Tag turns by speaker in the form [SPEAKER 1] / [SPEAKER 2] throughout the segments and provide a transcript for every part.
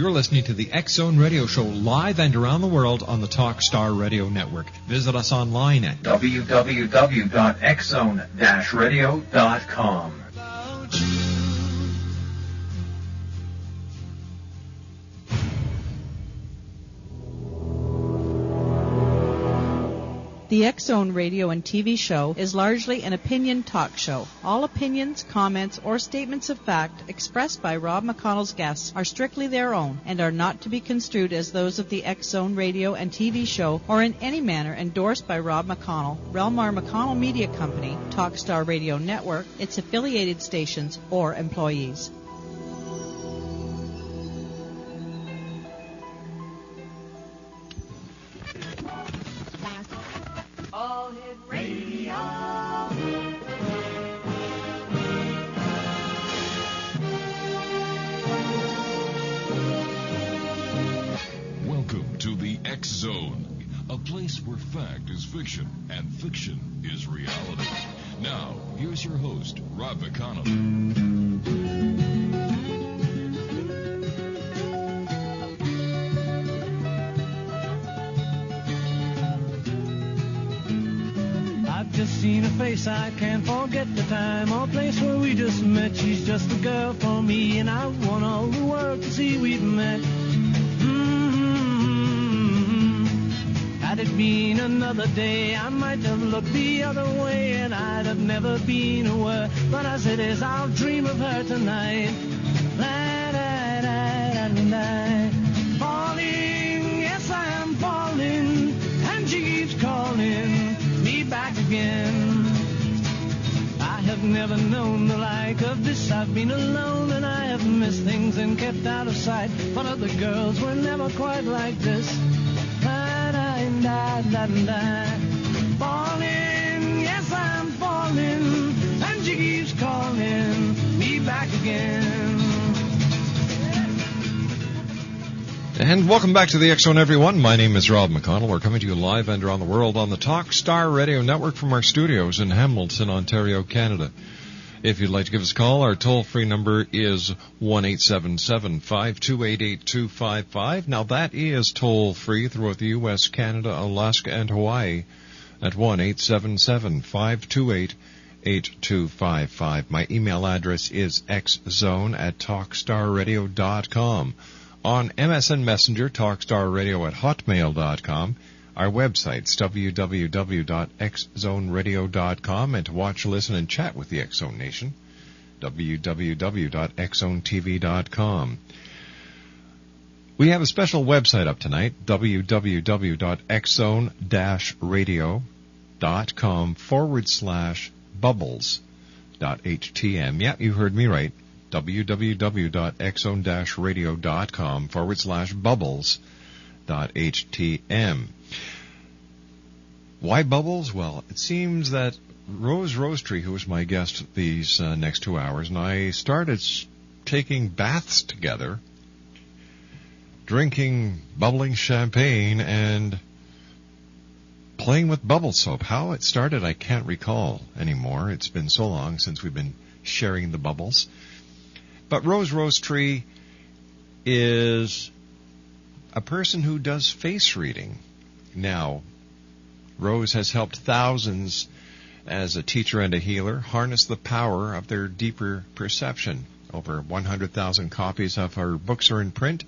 [SPEAKER 1] You're listening to the X-Zone Radio Show live and around the world on the Talkstar Radio Network. Visit us online at
[SPEAKER 2] www.xzone-radio.com.
[SPEAKER 3] The X-Zone radio and TV show is largely an opinion talk show. All opinions, comments, or statements of fact expressed by Rob McConnell's guests are strictly their own and are not to be construed as those of the X-Zone radio and TV show or in any manner endorsed by Rob McConnell, Relmar McConnell Media Company, Talkstar Radio Network, its affiliated stations, or employees.
[SPEAKER 4] Welcome to the X-Zone, a place where fact is fiction and fiction is reality. Now, here's your host, Rob McConnell.
[SPEAKER 5] I've just seen a face, I can't forget the time or place where we just met. She's just the girl for me, and I want all the world to see we've met. Had it been another day, I might have looked the other way, and I'd have never been aware. But as it is, I'll dream of her tonight. Falling, yes, I am falling, and she keeps calling me back again. I have never known the like of this. I've been alone and I have missed things and kept out of sight. But other girls were never quite like this. Falling, yes, I'm falling, and she keeps calling me back again.
[SPEAKER 1] And welcome back to the X-Zone, everyone. My name is Rob McConnell. We're coming to you live and around the world on the Talkstar Radio Network from our studios in Hamilton, Ontario, Canada. If you'd like to give us a call, our toll-free number is 1-877-528-8255. Now, that is toll-free throughout the U.S., Canada, Alaska, and Hawaii at 1-877-528-8255. My email address is xzone@talkstarradio.com. On MSN Messenger, talkstarradio@hotmail.com. Our website's www.xzoneradio.com, and to watch, listen, and chat with the X-Zone Nation, www.xzonetv.com. We have a special website up tonight, www.xzone-radio.com/bubbles.htm. Yeah, you heard me right. www.xzone-radio.com/bubbles.htm. Why bubbles? Well, it seems that Rose Rosetree, who was my guest these next 2 hours, and I started taking baths together, drinking bubbling champagne, and playing with bubble soap. How it started, I can't recall anymore. It's been so long since we've been sharing the bubbles. But Rose Rosetree is a person who does face reading. Now, Rose has helped thousands as a teacher and a healer harness the power of their deeper perception. Over 100,000 copies of her books are in print,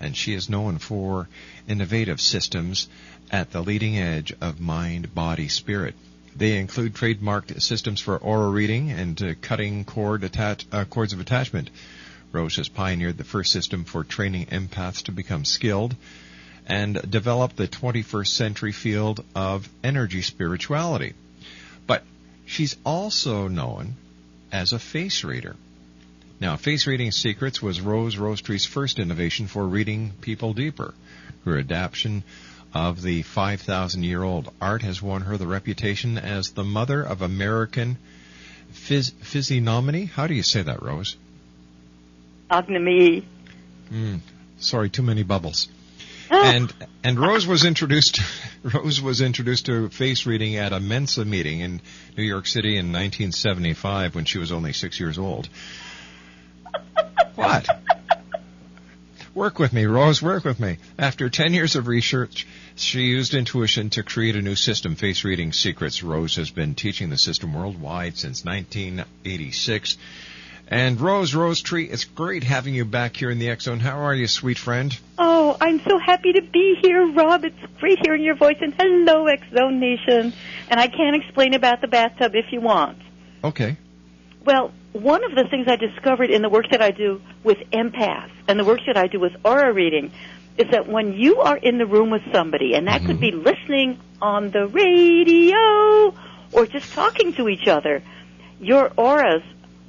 [SPEAKER 1] and she is known for innovative systems at the leading edge of mind, body, spirit. They include trademarked systems for aura reading and cutting cords of attachment. Rose has pioneered the first system for training empaths to become skilled and developed the 21st century field of energy spirituality. But she's also known as a face reader. Now, Face Reading Secrets was Rose Rosetree's first innovation for reading people deeper. Her adaptation of the 5,000-year-old art has won her the reputation as the mother of American physiognomy. How do you say that, Rose?
[SPEAKER 6] Ognomy.
[SPEAKER 1] Sorry, too many bubbles. And Rose was introduced to face reading at a Mensa meeting in New York City in 1975 when she was only 6 years old. What? Work with me, Rose, work with me. After 10 years of research, she used intuition to create a new system, Face Reading Secrets. Rose has been teaching the system worldwide since 1986. And Rose Tree, it's great having you back here in the X Zone. How are you, sweet friend?
[SPEAKER 2] Oh, I'm so happy to be here, Rob. It's great hearing your voice. And hello, X Zone Nation. And I can explain about the bathtub if you want.
[SPEAKER 1] Okay.
[SPEAKER 2] Well, one of the things I discovered in the work that I do with empaths and the work that I do with aura reading is that when you are in the room with somebody, and that could be listening on the radio or just talking to each other, your auras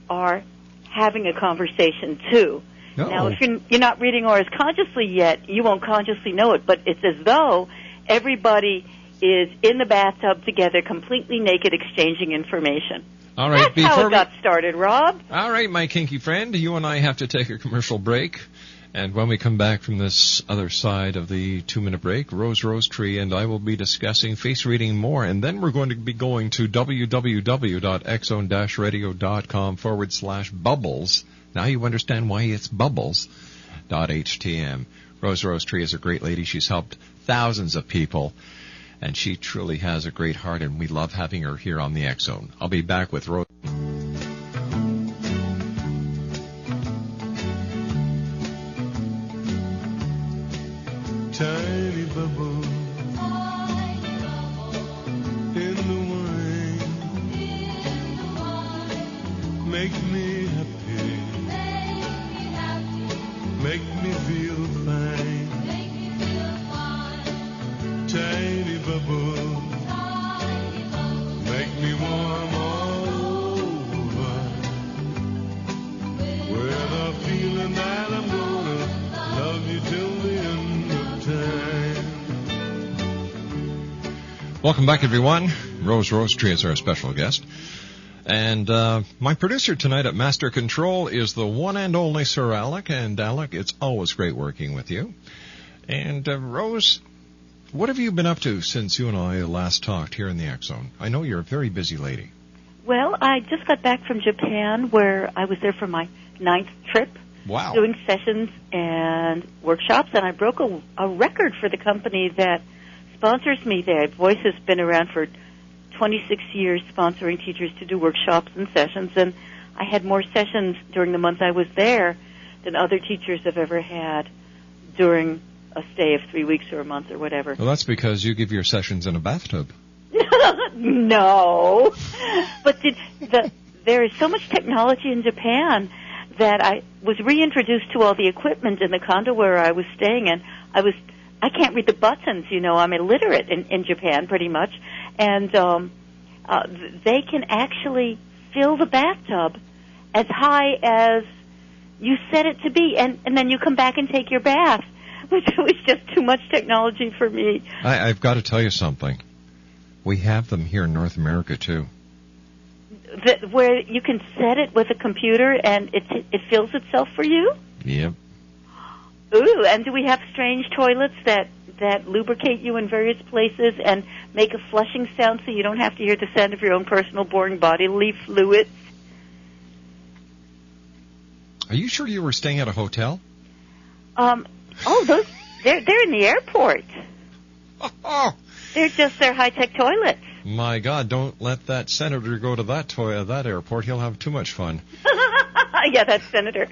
[SPEAKER 2] are having a conversation too.
[SPEAKER 1] Uh-oh.
[SPEAKER 2] Now, if you're not reading auras consciously yet, you won't consciously know it, but it's as though everybody is in the bathtub together, completely naked, exchanging information.
[SPEAKER 1] All right,
[SPEAKER 2] That's how it got started, Rob.
[SPEAKER 1] All right, my kinky friend, you and I have to take a commercial break. And when we come back from this other side of the 2-minute break, Rose Tree and I will be discussing face reading more. And then we're going to be going to www.xzone-radio.com/bubbles. Now you understand why it's bubbles.htm. Rose Tree is a great lady. She's helped thousands of people. And she truly has a great heart, and we love having her here on the X Zone. I'll be back with Rose.
[SPEAKER 6] Tiny bubble in the wine, make me happy, make me feel fine. Tiny bubble, make me warm all over, with a feeling that I'm gonna love you till the end of time.
[SPEAKER 1] Welcome back, everyone. Rose Tree is our special guest. And my producer tonight at Master Control is the one and only Sir Alec. And Alec, it's always great working with you. And Rose, what have you been up to since you and I last talked here in the X Zone? I know you're a very busy lady.
[SPEAKER 2] Well, I just got back from Japan, where I was there for my 9th trip.
[SPEAKER 1] Wow.
[SPEAKER 2] Doing sessions and workshops, and I broke a record for the company that sponsors me there. Voice has been around for 26 years sponsoring teachers to do workshops and sessions, and I had more sessions during the month I was there than other teachers have ever had during a stay of 3 weeks or a month or whatever.
[SPEAKER 1] Well, that's because you give your sessions in a bathtub.
[SPEAKER 2] No. But there is so much technology in Japan that I was reintroduced to all the equipment in the condo where I was staying, and I can't read the buttons, I'm illiterate in Japan pretty much, and they can actually fill the bathtub as high as you set it to be, and then you come back and take your bath, which was just too much technology for me.
[SPEAKER 1] I've got to tell you something. We have them here in North America, too.
[SPEAKER 2] Where you can set it with a computer and it fills itself for you?
[SPEAKER 1] Yep.
[SPEAKER 2] Ooh, and do we have strange toilets that lubricate you in various places and make a flushing sound so you don't have to hear the sound of your own personal boring bodily fluids?
[SPEAKER 1] Are you sure you were staying at a hotel?
[SPEAKER 2] Those they're in the airport.
[SPEAKER 1] Oh.
[SPEAKER 2] They're high-tech toilets.
[SPEAKER 1] My God, don't let that senator go to that airport. He'll have too much fun.
[SPEAKER 2] Yeah, that senator.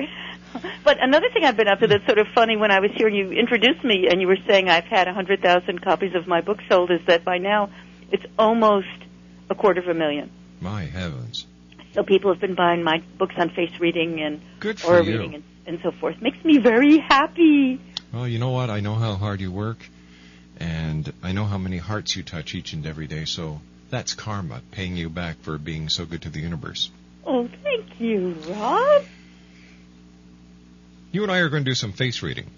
[SPEAKER 2] But another thing I've been up to that's sort of funny, when I was here and you introduced me and you were saying I've had 100,000 copies of my book sold, is that by now it's almost 250,000.
[SPEAKER 1] My heavens.
[SPEAKER 2] So people have been buying my books on face reading and
[SPEAKER 1] good for
[SPEAKER 2] aura
[SPEAKER 1] you.
[SPEAKER 2] reading and so forth. Makes me very happy.
[SPEAKER 1] Well, you know what? I know how hard you work, and I know how many hearts you touch each and every day, so that's karma, paying you back for being so good to the universe.
[SPEAKER 2] Oh, thank you, Rob.
[SPEAKER 1] You and I are going to do some face reading.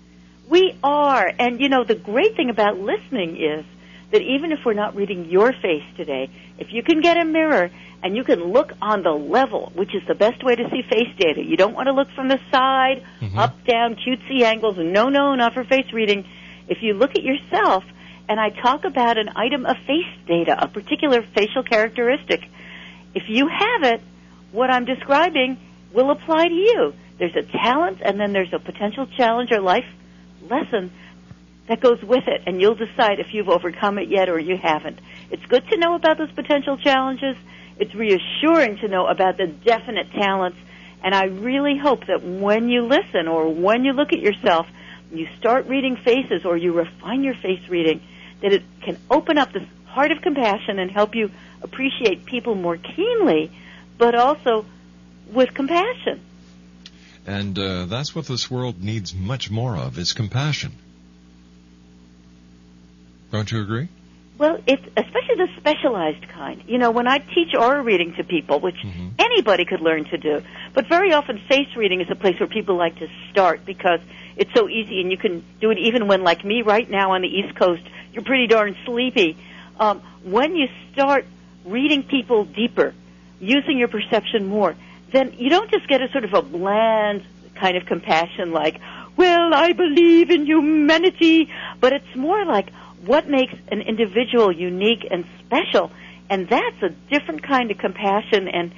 [SPEAKER 2] We are. And, the great thing about listening is that even if we're not reading your face today, if you can get a mirror and you can look on the level, which is the best way to see face data. You don't want to look from the side, up, down, cutesy angles. No, not for face reading. If you look at yourself, and I talk about an item of face data, a particular facial characteristic, if you have it, what I'm describing will apply to you. There's a talent, and then there's a potential challenge or life lesson that goes with it, and you'll decide if you've overcome it yet or you haven't. It's good to know about those potential challenges. It's reassuring to know about the definite talents, and I really hope that when you listen or when you look at yourself, you start reading faces or you refine your face reading, that it can open up this heart of compassion and help you appreciate people more keenly, but also with compassion.
[SPEAKER 1] And that's what this world needs much more of, is compassion. Don't you agree?
[SPEAKER 2] Well, it's especially the specialized kind. You know, when I teach aura reading to people, which anybody could learn to do, but very often face reading is a place where people like to start because it's so easy and you can do it even when, like me right now on the East Coast, you're pretty darn sleepy. When you start reading people deeper, using your perception more, then you don't just get a sort of a bland kind of compassion like, well, I believe in humanity, but it's more like what makes an individual unique and special, and that's a different kind of compassion and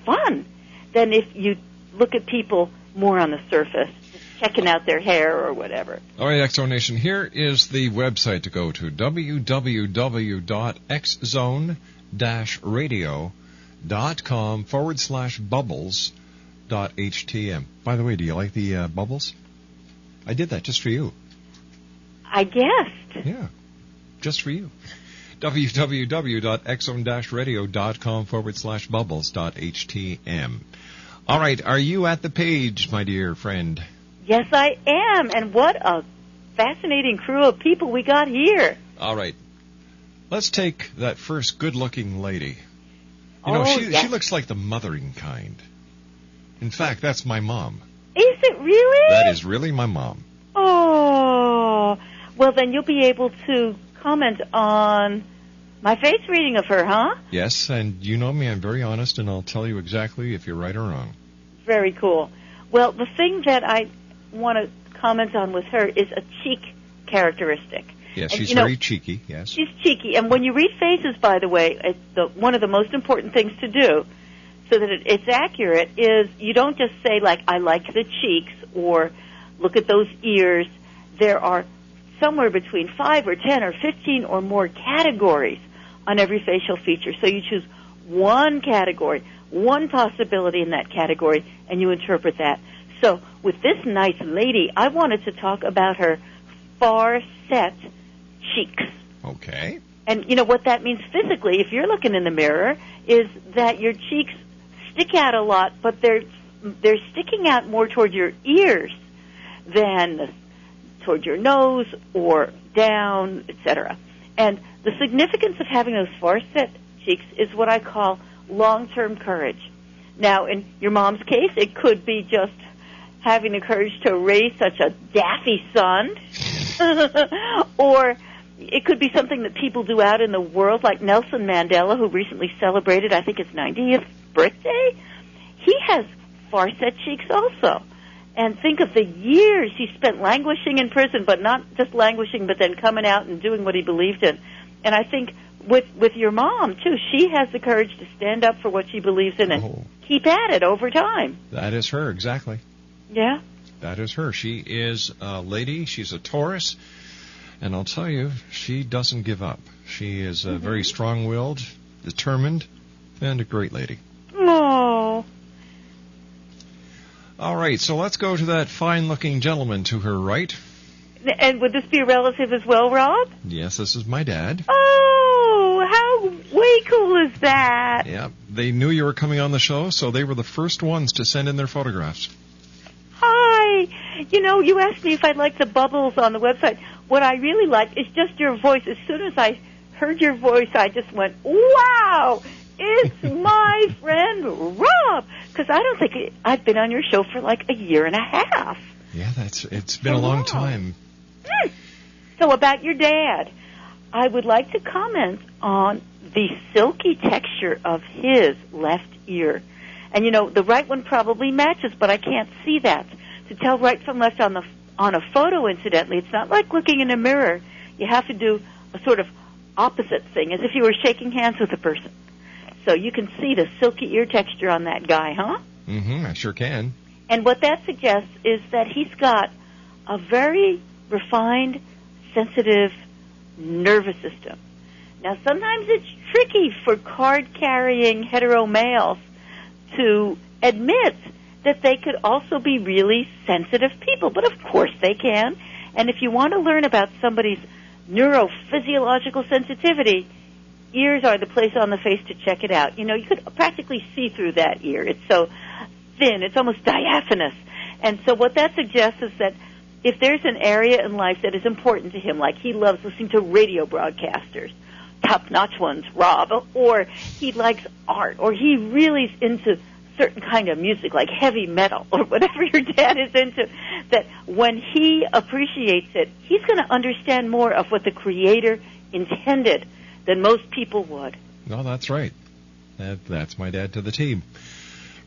[SPEAKER 2] fun than if you look at people more on the surface, just checking out their hair or whatever.
[SPEAKER 1] All right, X-Zone Nation, here is the website to go to, www.xzone-radio.com/bubbles.htm. By the way, do you like the bubbles? I did that just for you.
[SPEAKER 2] I guessed.
[SPEAKER 1] Yeah, just for you. www.xzone-radio.com/bubbles.htm. All right, are you at the page, my dear friend?
[SPEAKER 2] Yes, I am, and what a fascinating crew of people we got here.
[SPEAKER 1] All right, let's take that first good-looking lady. You know,
[SPEAKER 2] yes.
[SPEAKER 1] She looks like the mothering kind. In fact, that's my mom.
[SPEAKER 2] Is it really?
[SPEAKER 1] That is really my mom.
[SPEAKER 2] Oh, well, then you'll be able to comment on my face reading of her, huh?
[SPEAKER 1] Yes, and you know me, I'm very honest, and I'll tell you exactly if you're right or wrong.
[SPEAKER 2] Very cool. Well, the thing that I want to comment on with her is a cheek characteristic.
[SPEAKER 1] Yes,
[SPEAKER 2] and,
[SPEAKER 1] she's very cheeky, yes.
[SPEAKER 2] She's cheeky, and when you read faces, by the way, one of the most important things to do so that it's accurate is you don't just say, like, I like the cheeks, or look at those ears. There are somewhere between 5 or 10 or 15 or more categories on every facial feature. So you choose one category, one possibility in that category, and you interpret that. So with this nice lady, I wanted to talk about her far-set cheeks.
[SPEAKER 1] Okay.
[SPEAKER 2] And you know what that means physically, if you're looking in the mirror, is that your cheeks stick out a lot, but they're sticking out more toward your ears than toward your nose or down, etc. And the significance of having those far-set cheeks is what I call long-term courage. Now, in your mom's case, it could be just having the courage to raise such a daffy son, or it could be something that people do out in the world, like Nelson Mandela, who recently celebrated, I think, his 90th birthday. He has far-set cheeks also. And think of the years he spent languishing in prison, but not just languishing, but then coming out and doing what he believed in. And I think with your mom, too, she has the courage to stand up for what she believes in and keep at it over time.
[SPEAKER 1] That is her, exactly.
[SPEAKER 2] Yeah?
[SPEAKER 1] That is her. She is a lady. She's a Taurus. And I'll tell you, she doesn't give up. She is very strong-willed, determined, and a great lady.
[SPEAKER 2] Oh.
[SPEAKER 1] All right, so let's go to that fine-looking gentleman to her right.
[SPEAKER 2] And would this be a relative as well, Rob?
[SPEAKER 1] Yes, this is my dad.
[SPEAKER 2] Oh, how way cool is that?
[SPEAKER 1] Yeah, they knew you were coming on the show, so they were the first ones to send in their photographs.
[SPEAKER 2] Hi. You know, you asked me if I liked the bubbles on the website. What I really like is just your voice. As soon as I heard your voice, I just went, wow, it's my friend Rob. Because I don't think I've been on your show for like a year and a half.
[SPEAKER 1] Yeah, it's been a long time.
[SPEAKER 2] So about your dad, I would like to comment on the silky texture of his left ear. And, you know, the right one probably matches, but I can't see that. To tell right from left on a photo, incidentally, it's not like looking in a mirror. You have to do a sort of opposite thing, as if you were shaking hands with a person. So you can see the silky ear texture on that guy, huh?
[SPEAKER 1] Mm-hmm, I sure can.
[SPEAKER 2] And what that suggests is that he's got a very refined, sensitive nervous system. Now, sometimes it's tricky for card-carrying hetero males to admit that they could also be really sensitive people, but of course they can. And if you want to learn about somebody's neurophysiological sensitivity, ears are the place on the face to check it out. You know, you could practically see through that ear. It's so thin, it's almost diaphanous. And so what that suggests is that if there's an area in life that is important to him, like he loves listening to radio broadcasters, top-notch ones, Rob, or he likes art, or he really is into certain kind of music, like heavy metal, or whatever your dad is into, that when he appreciates it, he's going to understand more of what the Creator intended than most people would.
[SPEAKER 1] No, that's right. That's my dad to the team.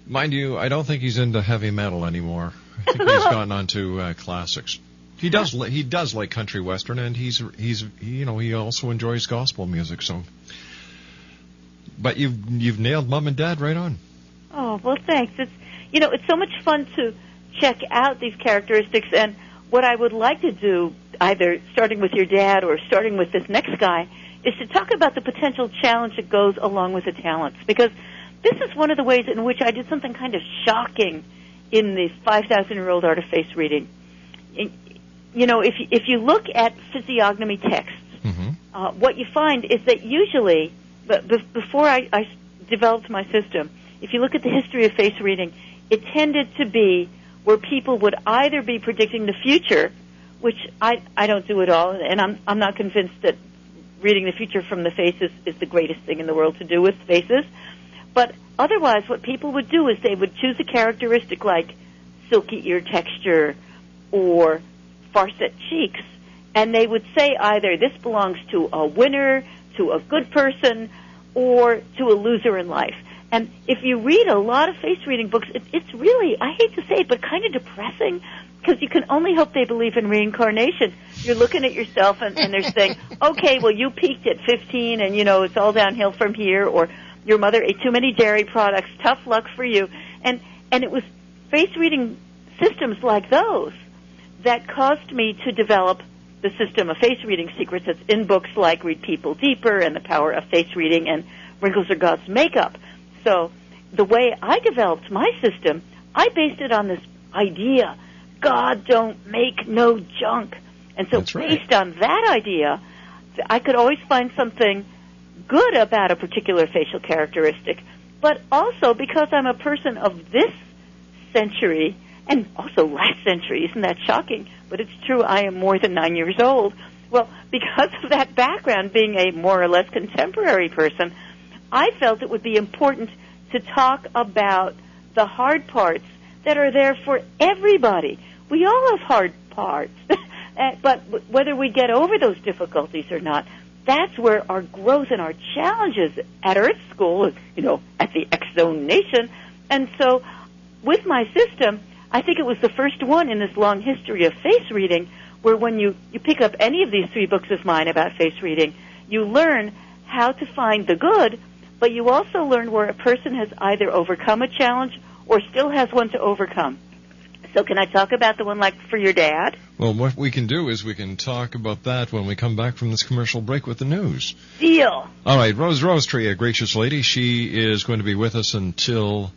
[SPEAKER 1] Mind you, I don't think he's into heavy metal anymore. I think he's gotten onto classics. He does like country western, and he also enjoys gospel music. So, but you've nailed Mom and Dad right on.
[SPEAKER 2] Oh, well, thanks. It's so much fun to check out these characteristics, and what I would like to do, either starting with your dad or starting with this next guy, is to talk about the potential challenge that goes along with the talents, because this is one of the ways in which I did something kind of shocking in the 5,000-year-old art of face reading. You know, if you look at physiognomy texts, what you find is that usually, before I developed my system, if you look at the history of face reading, it tended to be where people would either be predicting the future, which I don't do at all, and I'm not convinced that reading the future from the faces is the greatest thing in the world to do with faces. But otherwise, what people would do is they would choose a characteristic like silky ear texture or far-set cheeks, and they would say either this belongs to a winner, to a good person, or to a loser in life. And if you read a lot of face reading books, it's really, I hate to say it, but kind of depressing, because you can only hope they believe in reincarnation. You're looking at yourself and they're saying, okay, well, you peaked at 15 and, it's all downhill from here, or your mother ate too many dairy products, tough luck for you. And it was face reading systems like those that caused me to develop the system of face reading secrets that's in books like Read People Deeper and The Power of Face Reading and Wrinkles Are God's Makeup. So the way I developed my system, I based it on this idea, God don't make no junk. And so based on that idea, I could always find something good about a particular facial characteristic. But also, because I'm a person of this century, and also last century, isn't that shocking? But it's true, I am more than 9 years old. Well, because of that background, being a more or less contemporary person, I felt it would be important to talk about the hard parts that are there for everybody. We all have hard parts, but whether we get over those difficulties or not, that's where our growth and our challenges at Earth School, at the X-Zone Nation. And so with my system, I think it was the first one in this long history of face reading where when you pick up any of these 3 books of mine about face reading, you learn how to find the good, but you also learn where a person has either overcome a challenge or still has one to overcome. So can I talk about the one like for your dad?
[SPEAKER 1] Well, what we can do is we can talk about that when we come back from this commercial break with the news.
[SPEAKER 2] Deal. All
[SPEAKER 1] right, Rose Rosetree, a gracious lady. She is going to be with us until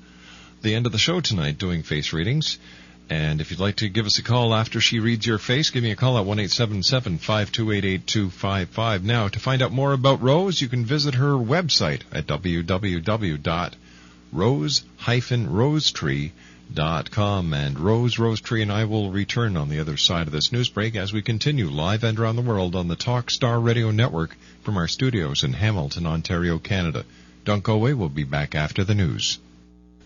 [SPEAKER 1] the end of the show tonight doing face readings. And if you'd like to give us a call after she reads your face, give me a call at 1-877-528-8255. Now, to find out more about Rose, you can visit her website at www.rose-rosetree.com. And Rose Rosetree and I will return on the other side of this news break as we continue live and around the world on the Talk Star Radio Network from our studios in Hamilton, Ontario, Canada. Don't go away. We'll be back after the news.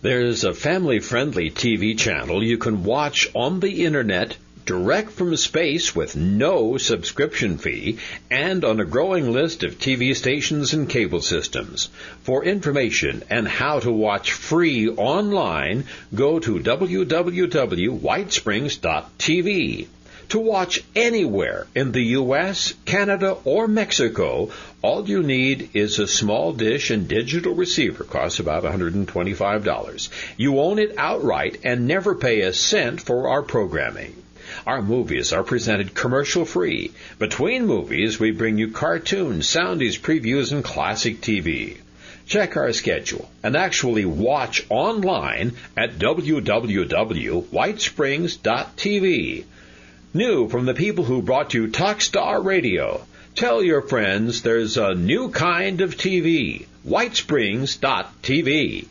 [SPEAKER 7] There's a family-friendly TV channel you can watch on the Internet direct from space with no subscription fee and on a growing list of TV stations and cable systems. For information and how to watch free online, go to www.whitesprings.tv. To watch anywhere in the U.S., Canada, or Mexico, all you need is a small dish and digital receiver. Costs about $125. You own it outright and never pay a cent for our programming. Our movies are presented commercial-free. Between movies, we bring you cartoons, soundies, previews, and classic TV. Check our schedule and actually watch online at www.whitesprings.tv. New from the people who brought you Talkstar Radio. Tell your friends there's a new kind of TV. whitesprings.tv.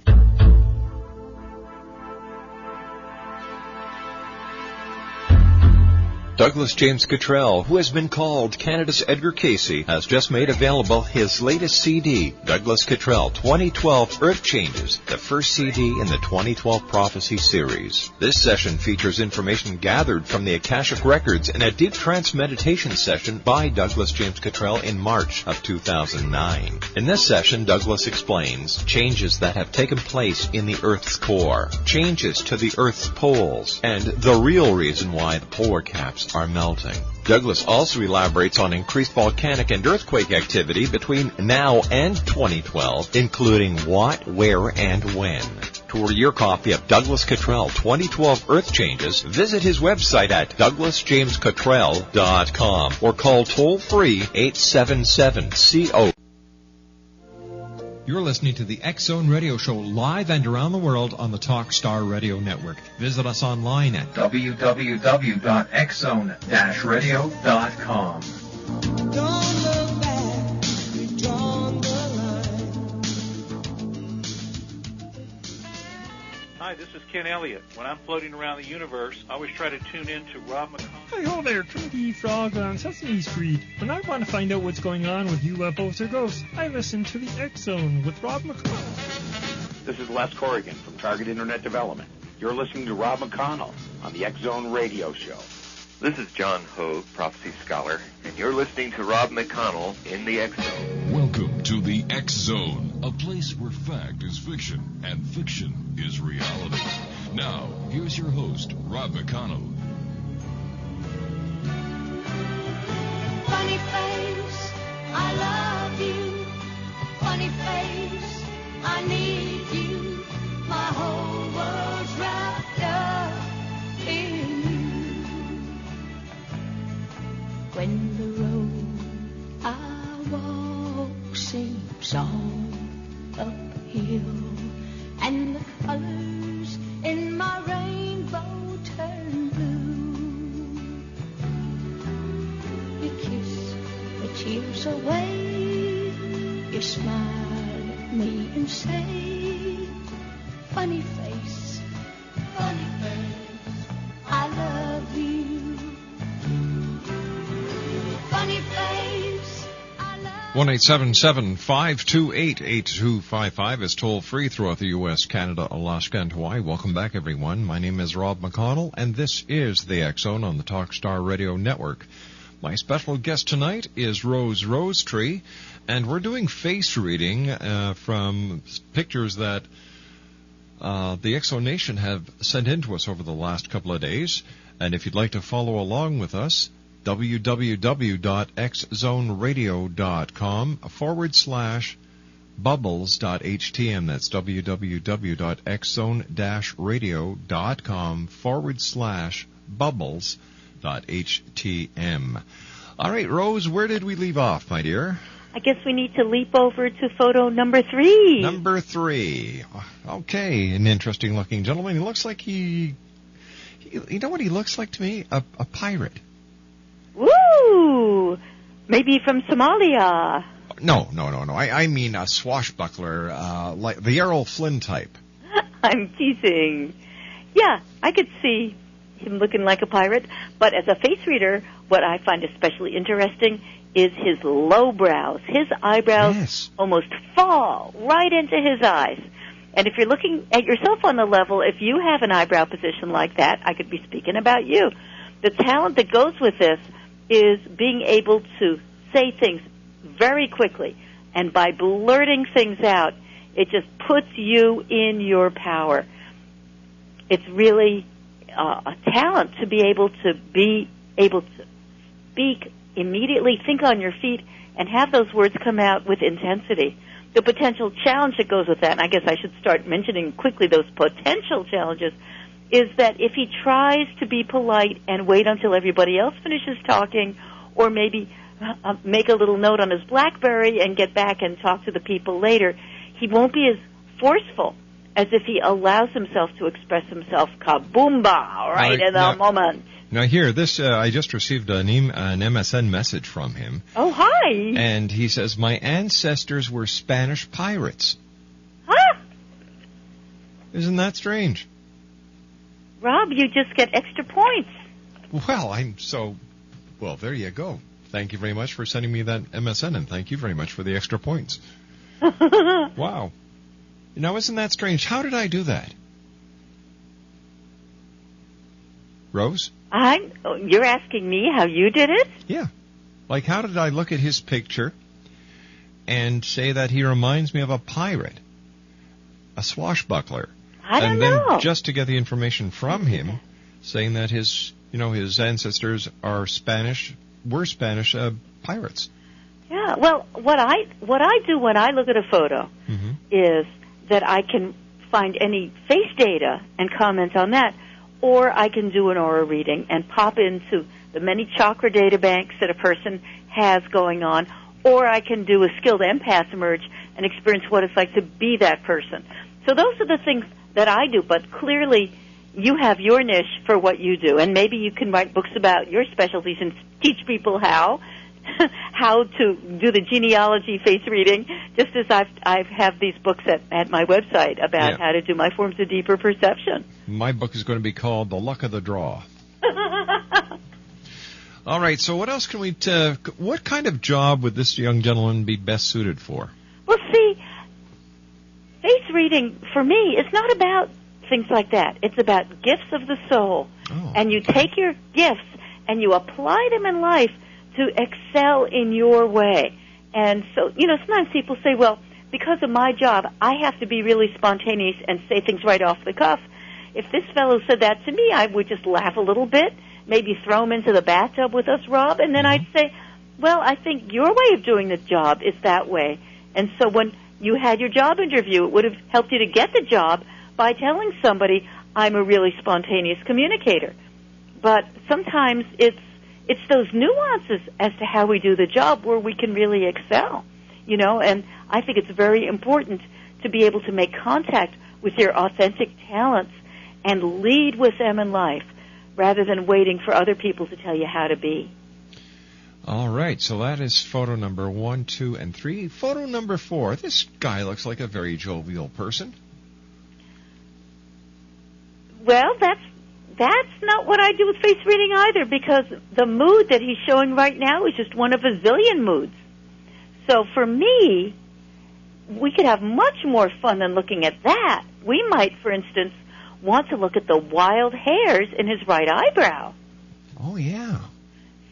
[SPEAKER 1] Douglas James Cottrell, who has been called Canada's Edgar Cayce, has just made available his latest CD, Douglas Cottrell 2012 Earth Changes, the first CD in the 2012 Prophecy series. This session features information gathered from the Akashic Records in a deep trance meditation session by Douglas James Cottrell in March of 2009. In this session, Douglas explains changes that have taken place in the Earth's core, changes to the Earth's poles, and the real reason why the polar caps are melting. Douglas also elaborates on increased volcanic and earthquake activity between now and 2012, including what, where, and when. To order your copy of Douglas Cottrell 2012 Earth Changes, visit his website at douglasjamescottrell.com or call toll-free 877-CO.
[SPEAKER 8] You're listening to the X-Zone Radio Show live and around the world on the Talkstar Radio Network. Visit us online at
[SPEAKER 5] www.xzone-radio.com. Don't look back, we've drawn the line.
[SPEAKER 9] Hi, this is Ken Elliott. When I'm floating around the universe, I always try to tune in to Rob McConnell.
[SPEAKER 10] Hi, ho there, Twinkie Frog on Sesame Street. When I want to find out what's going on with UFOs or ghosts, I listen to the X-Zone with Rob McConnell.
[SPEAKER 11] This is Les Corrigan from Target Internet Development. You're listening to Rob McConnell on the X-Zone Radio Show.
[SPEAKER 12] This is John Hogue, Prophecy Scholar, and you're listening to Rob McConnell in the X-Zone.
[SPEAKER 4] Welcome to the X-Zone, a place where fact is fiction and fiction is reality. Now, here's your host, Rob McConnell.
[SPEAKER 13] Funny face, I love you. Funny face, I need you. My whole world's wrapped up in you. When the road I walk seems all uphill, and the colors in my rainbow turn blue, you kiss the tears away, you smile at me and say, funny face, I love you. Funny face, I love you.
[SPEAKER 1] 1-877-528-8255 is toll-free throughout the U.S., Canada, Alaska, and Hawaii. Welcome back, everyone. My name is Rob McConnell, and this is the X-Zone on the Talkstar Radio Network. My special guest tonight is Rose Rosetree, and we're doing face reading from pictures that the X-Zone Nation have sent in to us over the last couple of days. And if you'd like to follow along with us, www.xzoneradio.com/bubbles.htm. That's www.xzone-radio.com/bubbles.htm. All right, Rose, where did we leave off, my dear?
[SPEAKER 2] I guess we need to leap over to photo number 3.
[SPEAKER 1] Number 3. Okay, an interesting-looking gentleman. He looks like you know what he looks like to me? A pirate.
[SPEAKER 2] Woo! Maybe from Somalia.
[SPEAKER 1] No. I mean a swashbuckler, like the Errol Flynn type.
[SPEAKER 2] I'm teasing. Yeah, I could see him looking like a pirate, but as a face reader, what I find especially interesting is his low brows. His eyebrows almost fall right into his eyes. And if you're looking at yourself on the level, if you have an eyebrow position like that, I could be speaking about you. The talent that goes with this is being able to say things very quickly. And by blurting things out, it just puts you in your power. It's really a talent to be able to speak immediately, think on your feet, and have those words come out with intensity. The potential challenge that goes with that, and I guess I should start mentioning quickly those potential challenges, is that if he tries to be polite and wait until everybody else finishes talking, or maybe make a little note on his BlackBerry and get back and talk to the people later, he won't be as forceful as if he allows himself to express himself kaboomba right in the moment.
[SPEAKER 1] Now here, this I just received an MSN message from him.
[SPEAKER 2] Oh, hi.
[SPEAKER 1] And he says, my ancestors were Spanish pirates.
[SPEAKER 2] Huh?
[SPEAKER 1] Isn't that strange?
[SPEAKER 2] Rob, you just get extra points.
[SPEAKER 1] Well, well, there you go. Thank you very much for sending me that MSN, and thank you very much for the extra points. Wow. Now, isn't that strange? How did I do that? Rose?
[SPEAKER 2] You're asking me how you did it?
[SPEAKER 1] Yeah. Like, how did I look at his picture and say that he reminds me of a pirate, a swashbuckler?
[SPEAKER 2] I don't know.
[SPEAKER 1] And then just to get the information from him, saying that his ancestors were Spanish pirates.
[SPEAKER 2] Yeah. Well, what I do when I look at a photo is that I can find any face data and comment on that, or I can do an aura reading and pop into the many chakra data banks that a person has going on, or I can do a skilled empath emerge and experience what it's like to be that person. So those are the things that I do, but clearly you have your niche for what you do, and maybe you can write books about your specialties and teach people how to do the genealogy face reading, just as I have these books at my website about how to do my forms of deeper perception.
[SPEAKER 1] My book is going to be called The Luck of the Draw. All right, so what else can we... what kind of job would this young gentleman be best suited for?
[SPEAKER 2] Well, see, face reading, for me, is not about things like that. It's about gifts of the soul. Oh. And you take your gifts and you apply them in life to excel in your way. And so, sometimes people say, well, because of my job, I have to be really spontaneous and say things right off the cuff. If this fellow said that to me, I would just laugh a little bit, maybe throw him into the bathtub with us, Rob, and then I'd say, well, I think your way of doing the job is that way. And so when you had your job interview, it would have helped you to get the job by telling somebody, I'm a really spontaneous communicator. But sometimes it's those nuances as to how we do the job where we can really excel, and I think it's very important to be able to make contact with your authentic talents and lead with them in life rather than waiting for other people to tell you how to be.
[SPEAKER 1] All right, so that is photo number 1, 2, and 3. Photo number 4, this guy looks like a very jovial person.
[SPEAKER 2] Well, that's not what I do with face reading either, because the mood that he's showing right now is just one of a zillion moods. So for me, we could have much more fun than looking at that. We might, for instance, want to look at the wild hairs in his right eyebrow.
[SPEAKER 1] Oh, yeah.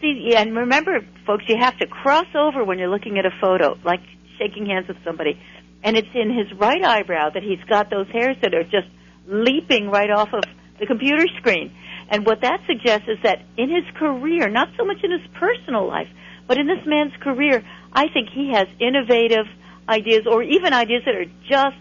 [SPEAKER 2] See, and remember, folks, you have to cross over when you're looking at a photo, like shaking hands with somebody. And it's in his right eyebrow that he's got those hairs that are just leaping right off of the computer screen. And what that suggests is that in his career, not so much in his personal life, but in this man's career, I think he has innovative ideas, or even ideas that are just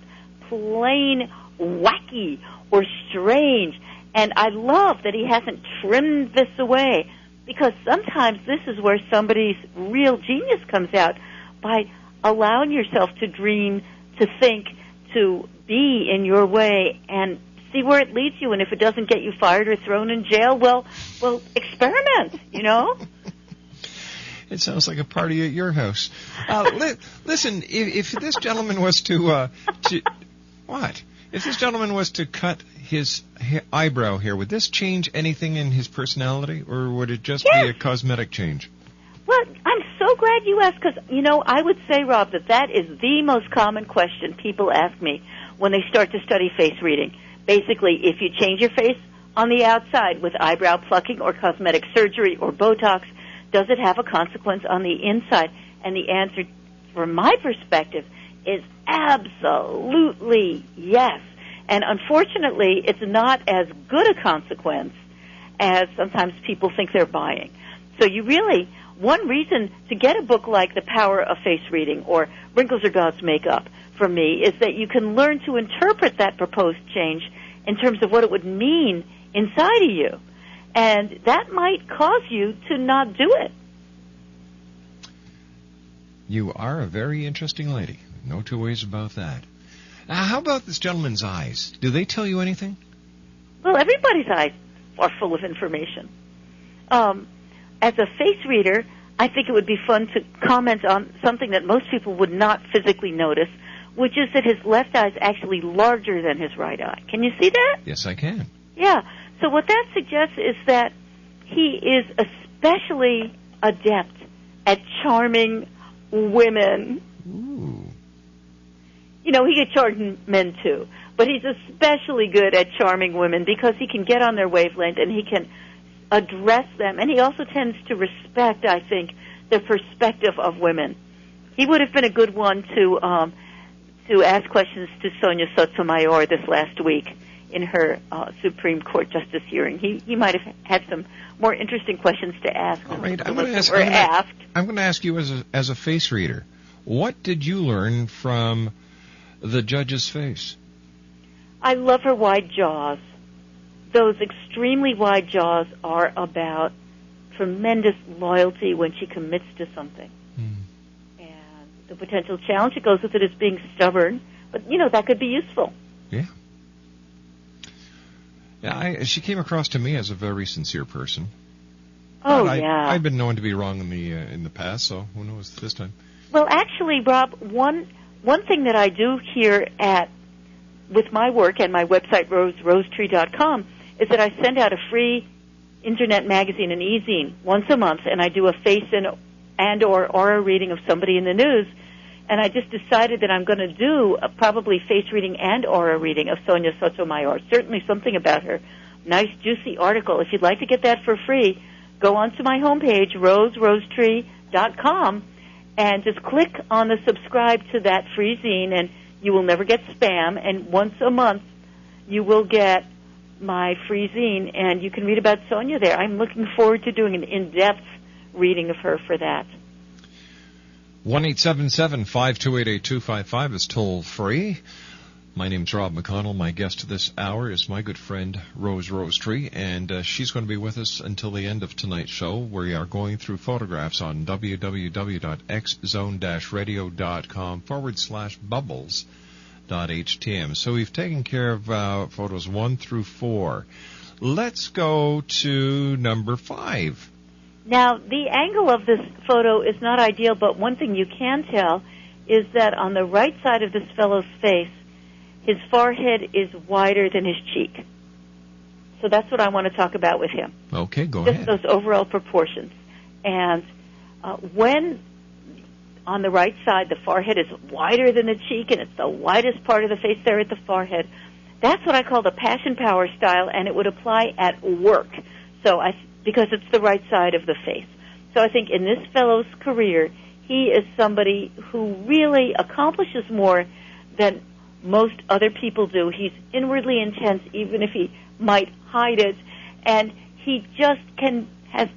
[SPEAKER 2] plain wacky or strange. And I love that he hasn't trimmed this away, because sometimes this is where somebody's real genius comes out, by allowing yourself to dream, to think, to be in your way, and see where it leads you. And if it doesn't get you fired or thrown in jail, well, experiment,
[SPEAKER 1] It sounds like a party at your house. Listen, if this gentleman was to what? If this gentleman was to cut his eyebrow hair, would this change anything in his personality, or would it just be a cosmetic change?
[SPEAKER 2] Well, I'm so glad you asked, because, I would say, Rob, that is the most common question people ask me when they start to study face reading. Basically, if you change your face on the outside with eyebrow plucking or cosmetic surgery or Botox, does it have a consequence on the inside? And the answer, from my perspective, is absolutely yes. And unfortunately, it's not as good a consequence as sometimes people think they're buying. So one reason to get a book like The Power of Face Reading or Wrinkles Are God's Makeup from me is that you can learn to interpret that proposed change in terms of what it would mean inside of you. And that might cause you to not do it.
[SPEAKER 1] You are a very interesting lady. No two ways about that. Now, how about this gentleman's eyes? Do they tell you anything?
[SPEAKER 2] Well, everybody's eyes are full of information. As a face reader, I think it would be fun to comment on something that most people would not physically notice, which is that his left eye is actually larger than his right eye. Can you see that?
[SPEAKER 1] Yes, I can.
[SPEAKER 2] Yeah. So what that suggests is that he is especially adept at charming women.
[SPEAKER 1] Ooh.
[SPEAKER 2] You know, he could charm men too, but he's especially good at charming women because he can get on their wavelength and he can address them, and he also tends to respect, I think, the perspective of women. He would have been a good one to ask questions to Sonia Sotomayor this last week in her Supreme Court justice hearing. He might have had some more interesting questions to ask.
[SPEAKER 1] All right,
[SPEAKER 2] I'm going to
[SPEAKER 1] ask you as a face reader, what did you learn from the judge's face?
[SPEAKER 2] I love her wide jaws. Those extremely wide jaws are about tremendous loyalty when she commits to something. And the potential challenge that goes with it is being stubborn, but, you know, that could be useful.
[SPEAKER 1] Yeah. Yeah, she came across to me as a very sincere person.
[SPEAKER 2] Oh,
[SPEAKER 1] but
[SPEAKER 2] yeah.
[SPEAKER 1] I've been known to be wrong in the past, so who knows this time.
[SPEAKER 2] Well, actually, Rob, one thing that I do here with my work and my website, rosetree.com, is that I send out a free internet magazine, an e-zine, once a month, and I do a face and or aura reading of somebody in the news. And I just decided that I'm going to do a probably face reading and aura reading of Sonia Sotomayor. Certainly something about her. Nice, juicy article. If you'd like to get that for free, go onto my homepage, rosetree.com, and just click on the subscribe to that free zine, and you will never get spam. And once a month, you will get my free zine, and you can read about Sonia there. I'm looking forward to doing an in-depth reading of her for that.
[SPEAKER 1] 1-877-528-8255 is toll free. My name's Rob McConnell. My guest this hour is my good friend Rose Rosetree, and she's going to be with us until the end of tonight's show. We are going through photographs on www.xzone-radio.com/bubbles.htm. So we've taken care of photos 1 through 4. Let's go to number 5.
[SPEAKER 2] Now, the angle of this photo is not ideal, but one thing you can tell is that on the right side of this fellow's face, his forehead is wider than his cheek. So that's what I want to talk about with him.
[SPEAKER 1] Okay, go
[SPEAKER 2] ahead. Just those overall proportions. And when on the right side the forehead is wider than the cheek and it's the widest part of the face there at the forehead, that's what I call the passion power style, and it would apply at work. So because it's the right side of the face. So I think in this fellow's career, he is somebody who really accomplishes more than most other people do. He's inwardly intense, even if he might hide it, and he just has,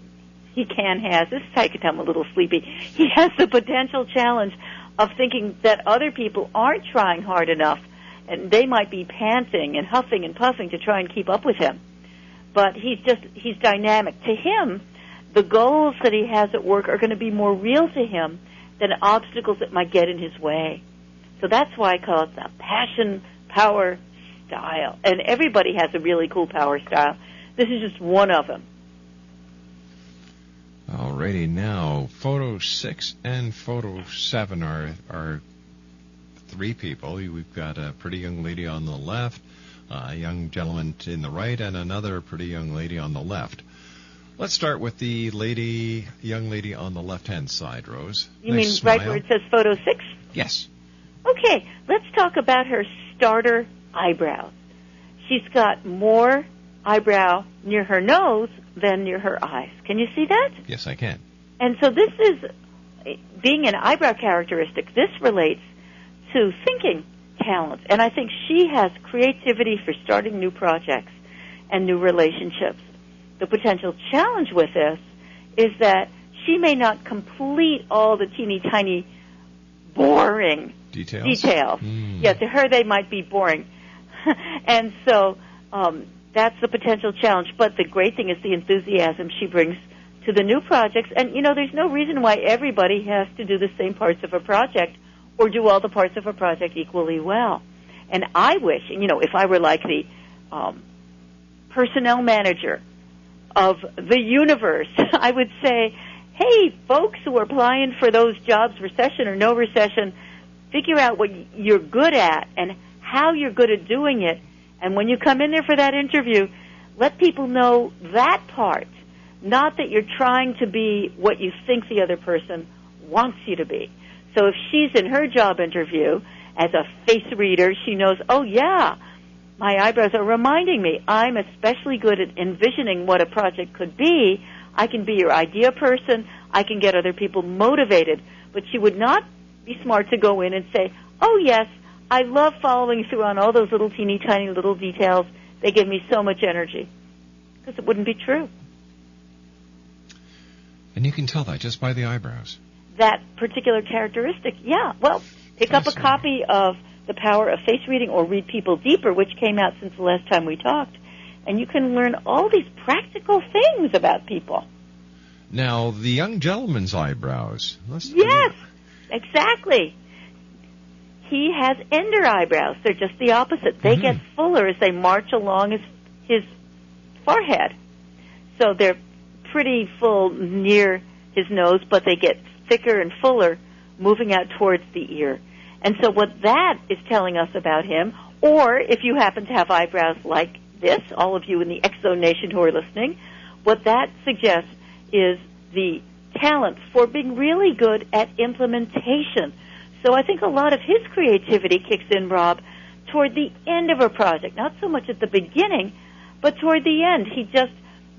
[SPEAKER 2] this is how you can tell I'm a little sleepy, he has the potential challenge of thinking that other people aren't trying hard enough, and they might be panting and huffing and puffing to try and keep up with him. But he's dynamic. To him, the goals that he has at work are going to be more real to him than obstacles that might get in his way. So that's why I call it the passion power style. And everybody has a really cool power style. This is just one of them.
[SPEAKER 1] Alrighty, now, photo 6 and photo 7 are 3 people. We've got a pretty young lady on the left, a young gentleman in the right, and another pretty young lady on the left. Let's start with the young lady on the left-hand side, Rose.
[SPEAKER 2] You mean right where it says photo 6?
[SPEAKER 1] Yes.
[SPEAKER 2] Okay, let's talk about her starter eyebrows. She's got more eyebrow near her nose than near her eyes. Can you see that?
[SPEAKER 1] Yes, I can.
[SPEAKER 2] And so this is, being an eyebrow characteristic, this relates to thinking talent. And I think she has creativity for starting new projects and new relationships. The potential challenge with this is that she may not complete all the teeny tiny boring details. Yeah, to her they might be boring. And so that's the potential challenge. But the great thing is the enthusiasm she brings to the new projects. And, there's no reason why everybody has to do the same parts of a project or do all the parts of a project equally well. And I wish, if I were like the personnel manager of the universe, I would say, hey, folks who are applying for those jobs, recession or no recession, figure out what you're good at and how you're good at doing it. And when you come in there for that interview, let people know that part, not that you're trying to be what you think the other person wants you to be. So if she's in her job interview as a face reader, she knows, oh, yeah, my eyebrows are reminding me I'm especially good at envisioning what a project could be. I can be your idea person. I can get other people motivated. But she would not be smart to go in and say, oh, yes, I love following through on all those little teeny tiny little details. They give me so much energy. Because it wouldn't be true.
[SPEAKER 1] And you can tell that just by the eyebrows.
[SPEAKER 2] That particular characteristic, yeah. Well, pick up a copy of The Power of Face Reading or Read People Deeper, which came out since the last time we talked. And you can learn all these practical things about people.
[SPEAKER 1] Now, the young gentleman's eyebrows.
[SPEAKER 2] Yes, exactly. He has ender eyebrows. They're just the opposite. They get fuller as they march along his forehead. So they're pretty full near his nose, but they get thicker and fuller moving out towards the ear. And so what that is telling us about him, or if you happen to have eyebrows like this, all of you in the X-Zone Nation who are listening, what that suggests is the talent for being really good at implementation. So I think a lot of his creativity kicks in, Rob, toward the end of a project. Not so much at the beginning, but toward the end. He just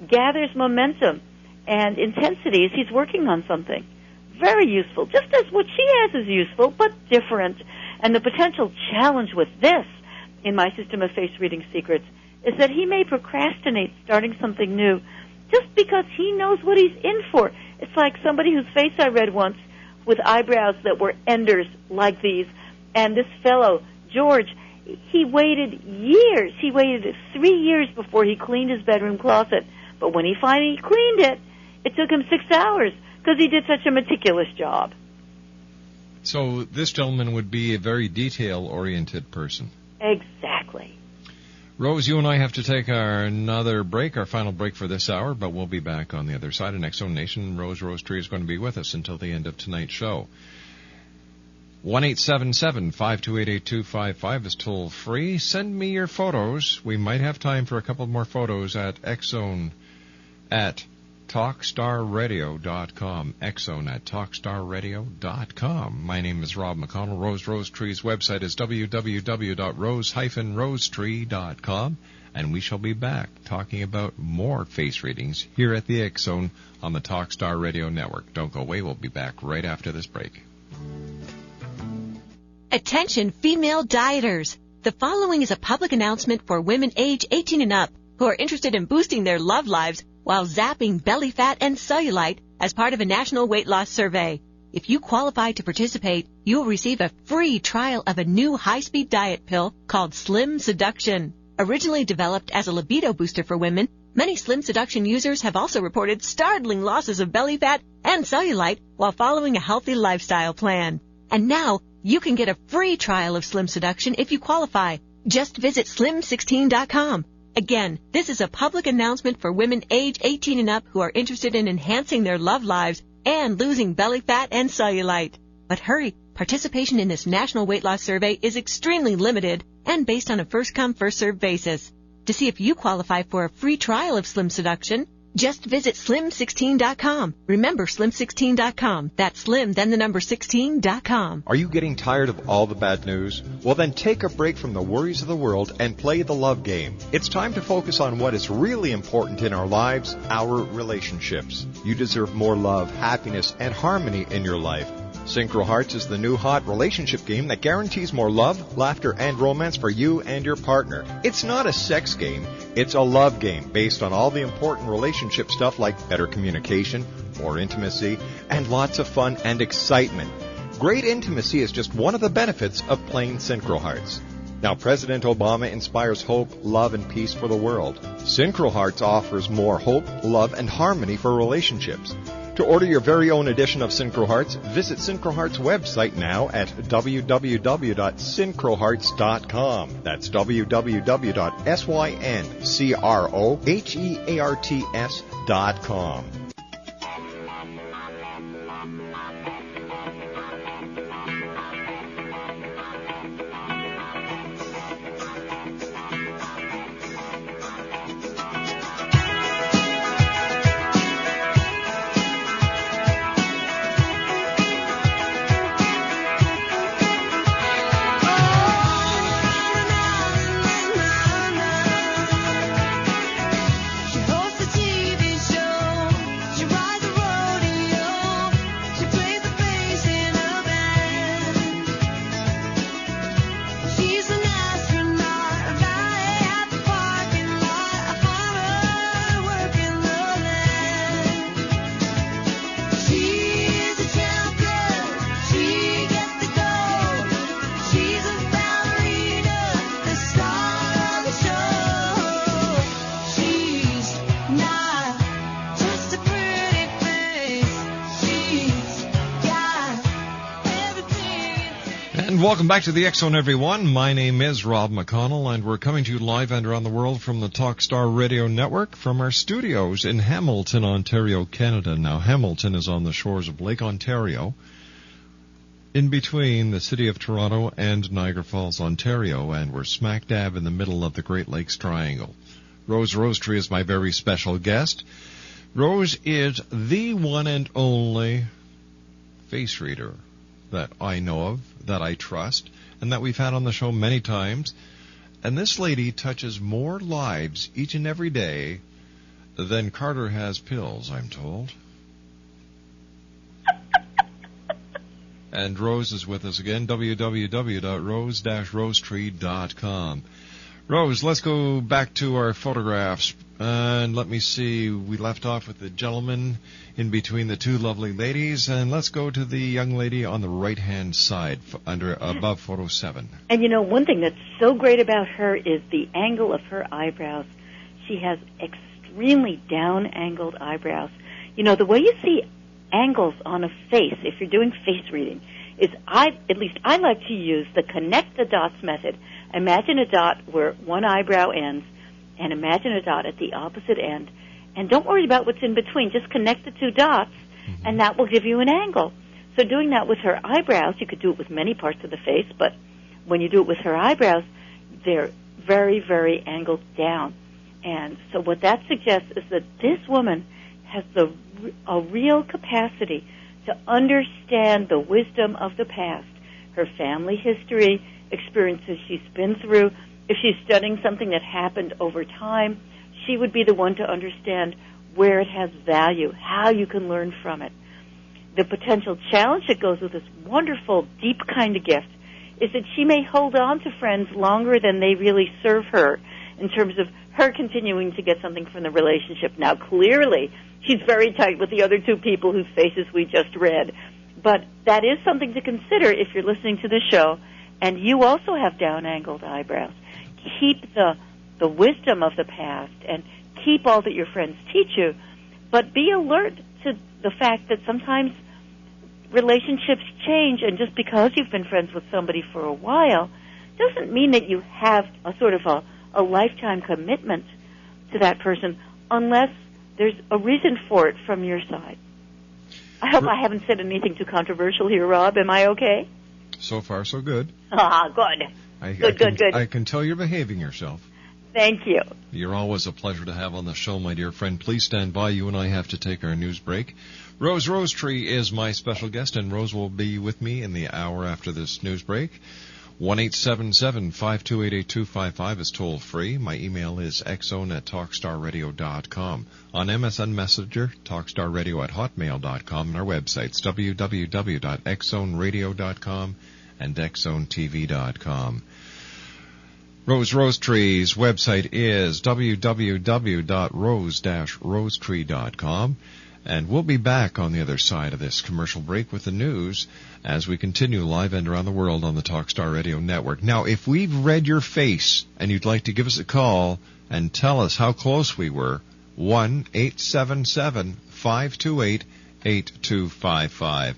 [SPEAKER 2] gathers momentum and intensity as he's working on something. Very useful. Just as what she has is useful, but different. And the potential challenge with this, in my system of face reading secrets, is that he may procrastinate starting something new just because he knows what he's in for. It's like somebody whose face I read once with eyebrows that were enders like these. And this fellow, George, he waited years. He waited 3 years before he cleaned his bedroom closet. But when he finally cleaned it, it took him 6 hours because he did such a meticulous job.
[SPEAKER 1] So this gentleman would be a very detail-oriented person.
[SPEAKER 2] Exactly.
[SPEAKER 1] Rose, you and I have to take our final break for this hour, but we'll be back on the other side. And X-Zone Nation, Rose Tree is going to be with us until the end of tonight's show. 1-877-528-8255 is toll free. Send me your photos. We might have time for a couple more photos at X-Zone at TalkStarRadio.com. X-Zone at TalkStarRadio.com. My name is Rob McConnell. Rose Tree's website is www.rose-rosetree.com. And we shall be back talking about more face readings here at the X-Zone on the Talkstar Radio Network. Don't go away. We'll be back right after this break.
[SPEAKER 14] Attention female dieters. The following is a public announcement for women age 18 and up who are interested in boosting their love lives while zapping belly fat and cellulite as part of a national weight loss survey. If you qualify to participate, you will receive a free trial of a new high-speed diet pill called Slim Seduction. Originally developed as a libido booster for women, many Slim Seduction users have also reported startling losses of belly fat and cellulite while following a healthy lifestyle plan. And now, you can get a free trial of Slim Seduction if you qualify. Just visit slim16.com. Again, this is a public announcement for women age 18 and up who are interested in enhancing their love lives and losing belly fat and cellulite. But hurry, participation in this national weight loss survey is extremely limited and based on a first-come, first-served basis. To see if you qualify for a free trial of Slim Seduction, just visit slim16.com. Remember slim16.com. That's slim, then the number 16.com.
[SPEAKER 8] Are you getting tired of all the bad news? Well, then take a break from the worries of the world and play the love game. It's time to focus on what is really important in our lives, our relationships. You deserve more love, happiness, and harmony in your life. Synchro Hearts is the new hot relationship game that guarantees more love, laughter, and romance for you and your partner. It's not a sex game, it's a love game based on all the important relationship stuff like better communication, more intimacy, and lots of fun and excitement. Great intimacy is just one of the benefits of playing Synchro Hearts. Now, President Obama inspires hope, love, and peace for the world. Synchro Hearts offers more hope, love, and harmony for relationships. To order your very own edition of Synchro Hearts, visit Synchro Hearts' website now at www.synchrohearts.com. That's www.synchrohearts.com.
[SPEAKER 1] Welcome back to the X-Zone, everyone. My name is Rob McConnell, and we're coming to you live and around the world from the Talkstar Radio Network from our studios in Hamilton, Ontario, Canada. Now, Hamilton is on the shores of Lake Ontario, in between the city of Toronto and Niagara Falls, Ontario, and we're smack dab in the middle of the Great Lakes Triangle. Rose Rosetree is my very special guest. Rose is the one and only face reader that I know of, that I trust, and that we've had on the show many times. And this lady touches more lives each and every day than Carter has pills, I'm told. And Rose is with us again, www.rose-rosetree.com. Rose, let's go back to our photographs. And let me see, we left off with the gentleman in between the two lovely ladies, and let's go to the young lady on the right-hand side, above photo 7.
[SPEAKER 2] And you know, one thing that's so great about her is the angle of her eyebrows. She has extremely down-angled eyebrows. You know, the way you see angles on a face, if you're doing face reading, is at least I like to use the connect the dots method. Imagine a dot where one eyebrow ends, and imagine a dot at the opposite end. And don't worry about what's in between. Just connect the two dots, and that will give you an angle. So doing that with her eyebrows, you could do it with many parts of the face, but when you do it with her eyebrows, they're very, very angled down. And so what that suggests is that this woman has a real capacity to understand the wisdom of the past, her family history, experiences she's been through. If she's studying something that happened over time, she would be the one to understand where it has value, how you can learn from it. The potential challenge that goes with this wonderful, deep kind of gift is that she may hold on to friends longer than they really serve her in terms of her continuing to get something from the relationship. Now, clearly, she's very tight with the other two people whose faces we just read. But that is something to consider if you're listening to the show and you also have down-angled eyebrows. Keep the wisdom of the past and keep all that your friends teach you, but be alert to the fact that sometimes relationships change, and just because you've been friends with somebody for a while doesn't mean that you have a sort of a lifetime commitment to that person unless there's a reason for it from your side. I hope I haven't said anything too controversial here, Rob. Am I okay?
[SPEAKER 1] So far, so good.
[SPEAKER 2] Ah, good. Good.
[SPEAKER 1] I can tell you're behaving yourself.
[SPEAKER 2] Thank you.
[SPEAKER 1] You're always a pleasure to have on the show, my dear friend. Please stand by. You and I have to take our news break. Rose Rosetree is my special guest, and Rose will be with me in the hour after this news break. 1-877-528-8255 is toll free. My email is xzone@talkstarradio.com. On MSN Messenger, talkstarradio@hotmail.com, and our websites, www.xzoneradio.com and xzonetv.com. Rose Rosetree's website is www.rose-rosetree.com. And we'll be back on the other side of this commercial break with the news as we continue live and around the world on the Talkstar Radio Network. Now, if we've read your face and you'd like to give us a call and tell us how close we were, 1-877-528-8255.